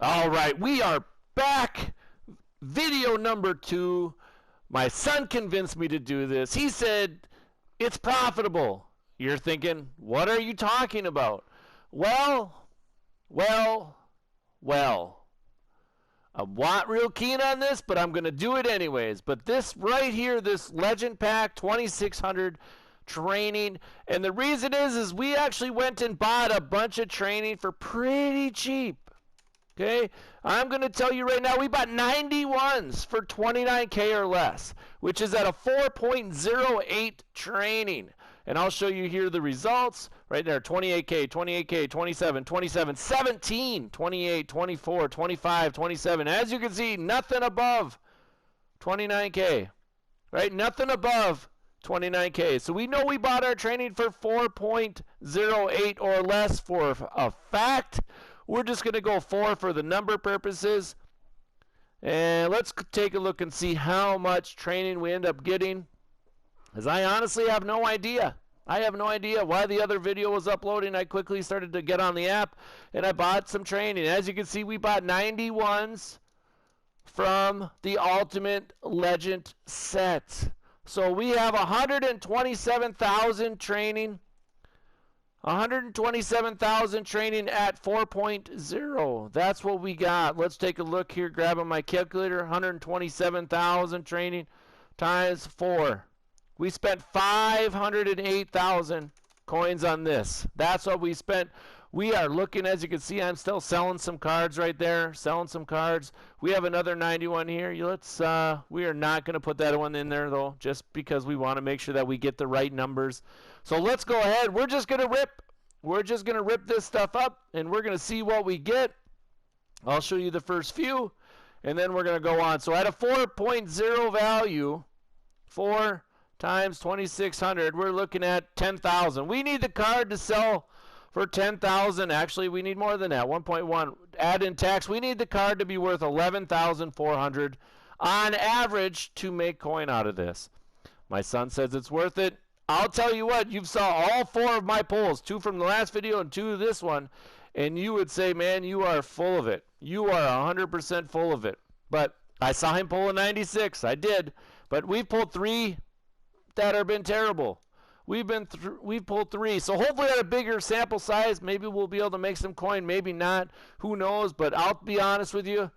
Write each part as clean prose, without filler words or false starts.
All right, we are back. Video number 2. My son convinced me to do this. He said it's profitable. You're thinking, what are you talking about? Well. I'm not real keen on this, but I'm going to do it anyways. But this right here, this Legend Pack 2600 training, and the reason is we actually went and bought a bunch of training for pretty cheap. Okay, I'm going to tell you right now, we bought 91s for 29K or less, which is at a 4.08 training. And I'll show you here the results right there. 28K, 28K, 27, 27, 17, 28, 24, 25, 27. As you can see, nothing above 29K, right? Nothing above 29K. So we know we bought our training for 4.08 or less for a fact. We're just going to go 4 for the number purposes. And let's take a look and see how much training we end up getting. Because I honestly have no idea. I have no idea why the other video was uploading. I quickly started to get on the app and I bought some training. As you can see, we bought 91s from the Ultimate Legend set. So we have 127,000 training. 127,000 training at 4.0. That's what we got. Let's take a look here. Grabbing my calculator. 127,000 training times 4. We spent 508,000 coins on this. That's what we spent. We are looking, as you can see, I'm still selling some cards right there. Selling some cards. We have another 91 here. We are not going to put that one in there, though, just because we want to make sure that we get the right numbers. So let's go ahead. We're just going to rip this stuff up, and we're going to see what we get. I'll show you the first few, and then we're going to go on. So at a 4.0 value, 4 times 2,600, we're looking at 10,000. We need the card to sell for 10,000. Actually, we need more than that. 1.1. Add in tax. We need the card to be worth 11,400 on average to make coin out of this. My son says it's worth it. I'll tell you what, you saw all 4 of my polls, 2 from the last video and 2 of this one, and you would say, man, you are full of it. You are 100% full of it. But I saw him pull a 96. I did. But we've pulled 3 that have been terrible. We've pulled 3. So hopefully at a bigger sample size, maybe we'll be able to make some coin, maybe not. Who knows? But I'll be honest with you,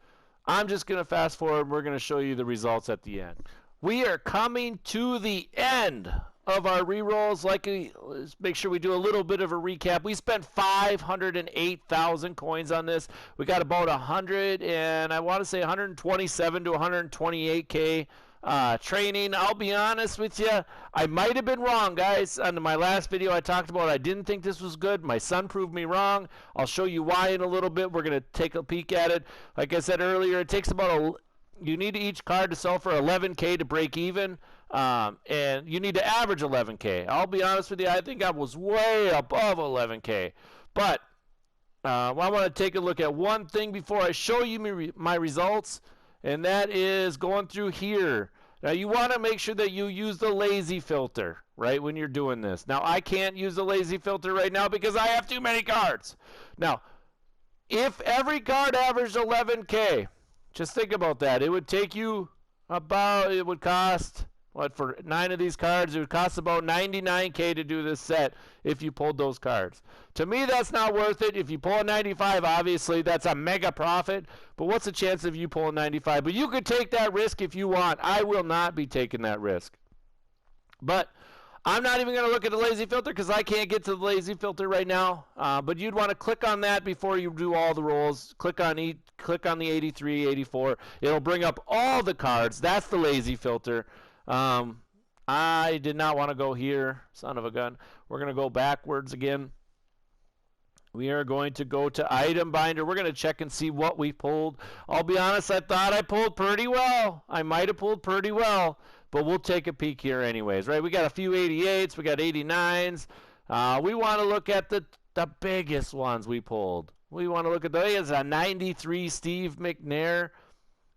I'm just going to fast forward. We're going to show you the results at the end. We are coming to the end of our rerolls. Let's make sure we do a little bit of a recap. We spent 508,000 coins on this. We got about 100 and I want to say 127 to 128K training. I'll be honest with you, I might have been wrong, guys. On my last video I talked about I didn't think this was good. My son proved me wrong. I'll show you why in a little bit. We're going to take a peek at it. Like I said earlier, it takes about you need each card to sell for 11K to break even, and you need to average 11K. I'll be honest with you, I think I was way above 11K. But I want to take a look at one thing before I show you my results, and that is going through here. Now, you want to make sure that you use the lazy filter, right, when you're doing this. Now, I can't use the lazy filter right now because I have too many cards. Now, if every card averaged 11K, just think about that. It would take you about, it would cost, what, for 9 of these cards, it would cost about 99K to do this set if you pulled those cards. To me, that's not worth it. If you pull a 95, obviously, that's a mega profit. But what's the chance of you pulling 95? But you could take that risk if you want. I will not be taking that risk. But I'm not even going to look at the lazy filter because I can't get to the lazy filter right now. But you'd want to click on that before you do all the rolls. Click on the 83, 84. It'll bring up all the cards. That's the lazy filter. I did not want to go here, son of a gun. We're going to go backwards again. We are going to go to item binder. We're going to check and see what we pulled. I'll be honest, I thought I pulled pretty well. I might have pulled pretty well, but we'll take a peek here anyways, right? We got a few 88s. We got 89s. We want to look at the biggest ones we pulled. We want to look at those. A 93 Steve McNair.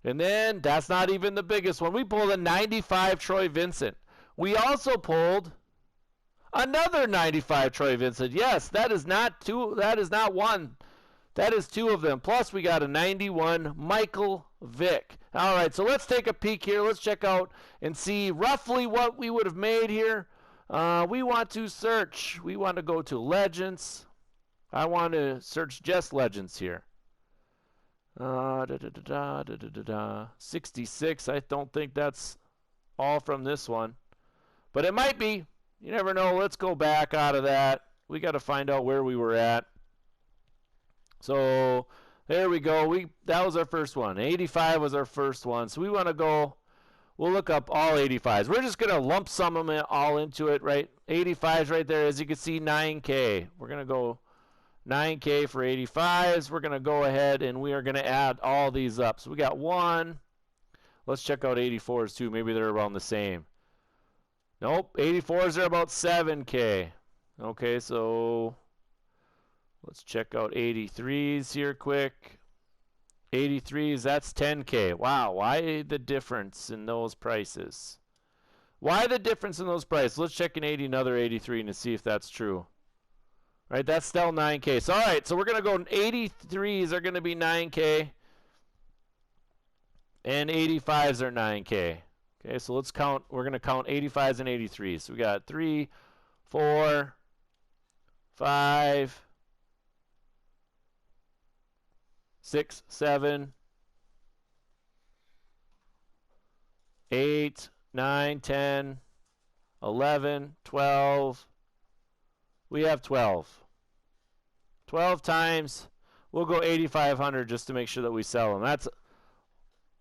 And then that's not even the biggest one. We pulled a 95 Troy Vincent. We also pulled another 95 Troy Vincent. Yes, that is not two. That is not one. That is 2 of them. Plus, we got a 91 Michael Vick. All right, so let's take a peek here. Let's check out and see roughly what we would have made here. We want to search. We want to go to Legends. I want to search just Legends here. 66. I don't think that's all from this one. But it might be. You never know. Let's go back out of that. We got to find out where we were at. So there we go. That was our first one. 85 was our first one. So we want to go. We'll look up all 85s. We're just going to lump sum them all into it, right? 85s right there. As you can see, 9K. We're going to go 9K for 85s. We're going to go ahead and we are going to add all these up. So we got 1. Let's check out 84s too. Maybe they're around the same. Nope. 84s are about 7K. Okay, so let's check out 83s here quick. 83s, that's 10K. Wow, why the difference in those prices? Why the difference in those prices? Let's check another 83 to see if that's true. Right, that's still 9K. So, all right, so we're going to go 83s are going to be 9K. And 85s are 9K. Okay, so let's count. We're going to count 85s and 83s. So we got 3, 4, 5, 6, 7, 8, 9, 10, 11, 12. We have 12. 12 times, we'll go 8,500 just to make sure that we sell them. That's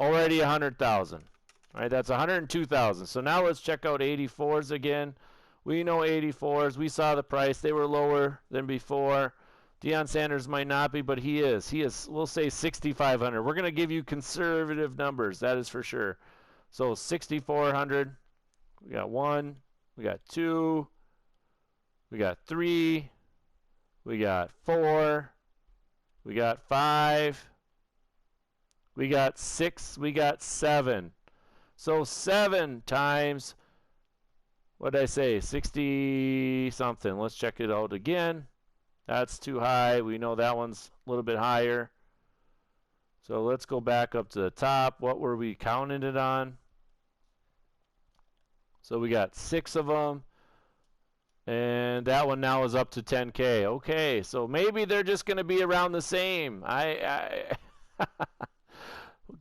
already 100,000. All right, that's 102,000. So now let's check out 84s again. We know 84s. We saw the price. They were lower than before. Deion Sanders might not be, but he is. He is, we'll say 6,500. We're going to give you conservative numbers. That is for sure. So 6,400. We got 1. We got 2. We got 3. We got 4. We got 5. We got 6. We got 7. So 7 times, what did I say, 60 something. Let's check it out again. That's too high. We know that one's a little bit higher. So let's go back up to the top. What were we counting it on? So we got 6 of them. And that one now is up to 10K. Okay, so maybe they're just going to be around the same.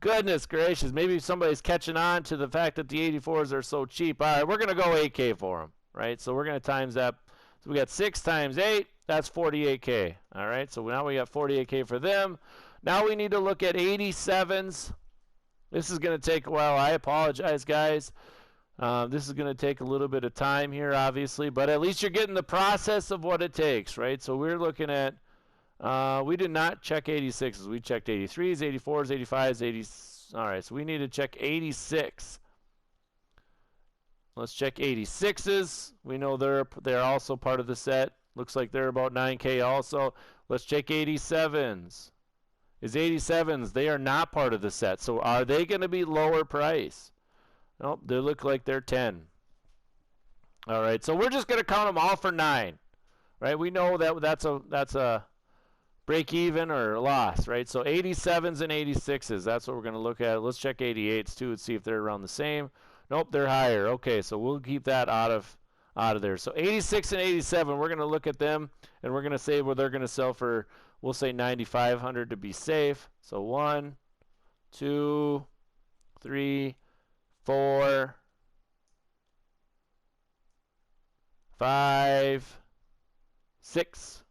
Goodness gracious, maybe somebody's catching on to the fact that the 84s are so cheap. All right, we're going to go 8K for them, right? So we're going to times that. So we got 6 times 8, that's 48K. All right, so now we got 48K for them. Now we need to look at 87s. This is going to take a while. I apologize, guys. This is going to take a little bit of time here, obviously, but at least you're getting the process of what it takes, right? So we're looking at, we did not check 86s. We checked 83s, 84s, 85s, 80s. All right, so we need to check 86. Let's check 86s. We know they're also part of the set. Looks like they're about 9K also. Let's check 87s. Is 87s, they are not part of the set. So are they going to be lower price? Nope, they look like they're 10. All right, so we're just going to count them all for 9. Right? We know that that's a break even or loss, right? So 87s and 86s, that's what we're going to look at. Let's check 88s too and see if they're around the same. Nope, they're higher. Okay, so we'll keep that out of there. So 86 and 87, we're going to look at them and we're going to say what they're going to sell for. We'll say 9,500 to be safe. So 1, 2, 3, 4, 5, 6,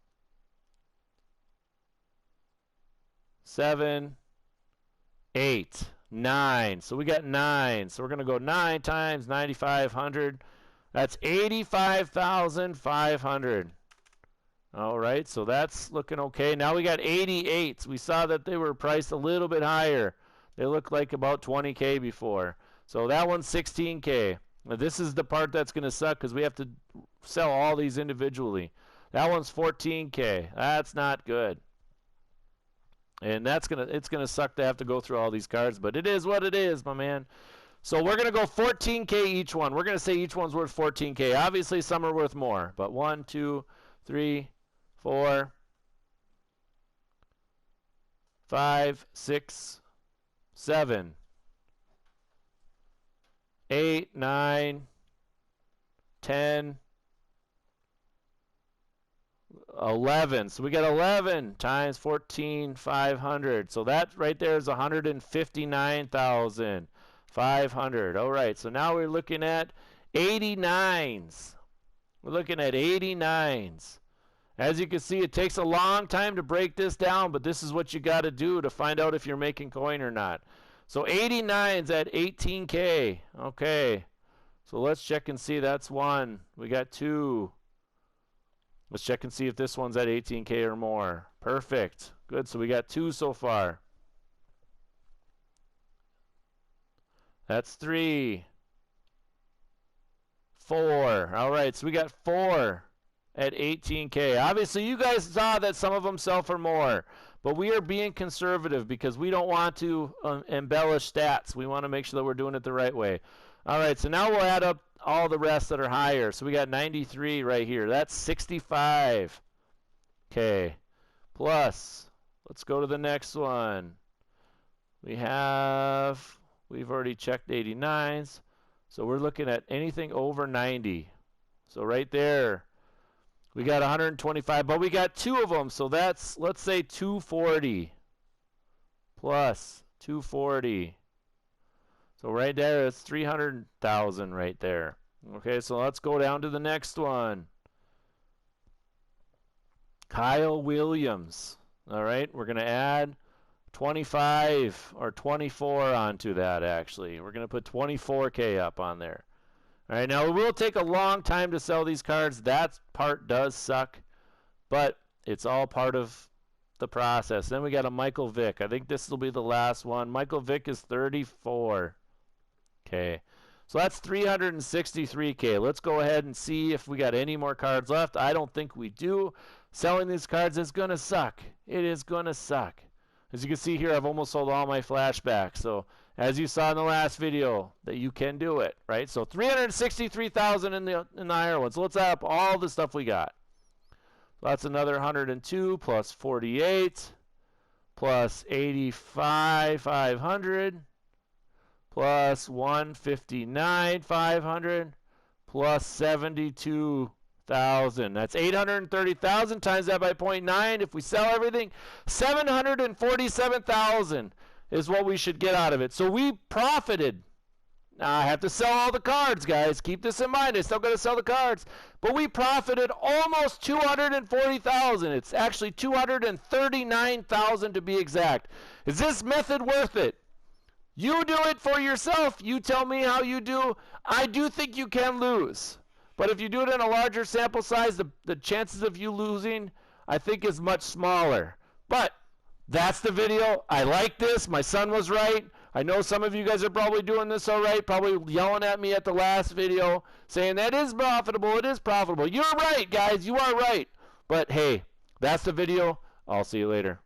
7, 8, 9. So we got 9. So we're going to go 9 times 9,500. That's 85,500. All right, so that's looking okay. Now we got 88s. We saw that they were priced a little bit higher. They looked like about 20K before. So that one's 16K. Now this is the part that's going to suck because we have to sell all these individually. That one's 14K. That's not good. And it's gonna suck to have to go through all these cards, but it is what it is, my man. So we're gonna go 14K each one. We're gonna say each one's worth 14K. Obviously some are worth more, but 1, 2, 3, 4, 5, 6, 7, 8, 9, 10, 11. So we got 11 times 14,500. So that right there is 159,500. All right, so now we're looking at 89s. We're looking at 89s. As you can see, it takes a long time to break this down, but this is what you got to do to find out if you're making coin or not. So 89s at 18K. Okay. So let's check and see. That's one. We got two. Let's check and see if this one's at 18K or more. Perfect. Good. So we got two so far. That's 3. 4. All right. So we got 4 at 18K. Obviously, you guys saw that some of them sell for more, but we are being conservative because we don't want to embellish stats. We want to make sure that we're doing it the right way. All right, so now we'll add up all the rest that are higher. So we got 93 right here. That's 65. Okay, plus, let's go to the next one. We've already checked 89s, so we're looking at anything over 90. So right there, we got 125, but we got two of them, so that's, let's say 240 plus 240. So right there, it's 300,000 right there. Okay, so let's go down to the next one. Kyle Williams. All right, we're going to add 25 or 24 onto that, actually. We're going to put 24K up on there. All right, now it will take a long time to sell these cards. That part does suck, but it's all part of the process. Then we got a Michael Vick. I think this will be the last one. Michael Vick is 34. Okay, so that's 363K. Let's go ahead and see if we got any more cards left. I don't think we do. Selling these cards is going to suck. It is going to suck. As you can see here, I've almost sold all my flashbacks. So as you saw in the last video, that you can do it, right? So 363,000 in the higher ones. So let's add up all the stuff we got. So that's another 102 plus 48 plus 85,500 plus 159,500 plus 72,000. That's 830,000. Times that by 0.9. If we sell everything, 747,000 is what we should get out of it. So we profited. Now I have to sell all the cards, guys. Keep this in mind. I still got to sell the cards. But we profited almost 240,000. It's actually 239,000 to be exact. Is this method worth it? You do it for yourself. You tell me how you do. I do think you can lose. But if you do it in a larger sample size, the chances of you losing, I think, is much smaller. But that's the video. I like this. My son was right. I know some of you guys are probably doing this all right, probably yelling at me at the last video, saying that is profitable. It is profitable. You're right, guys. You are right. But hey, that's the video. I'll see you later.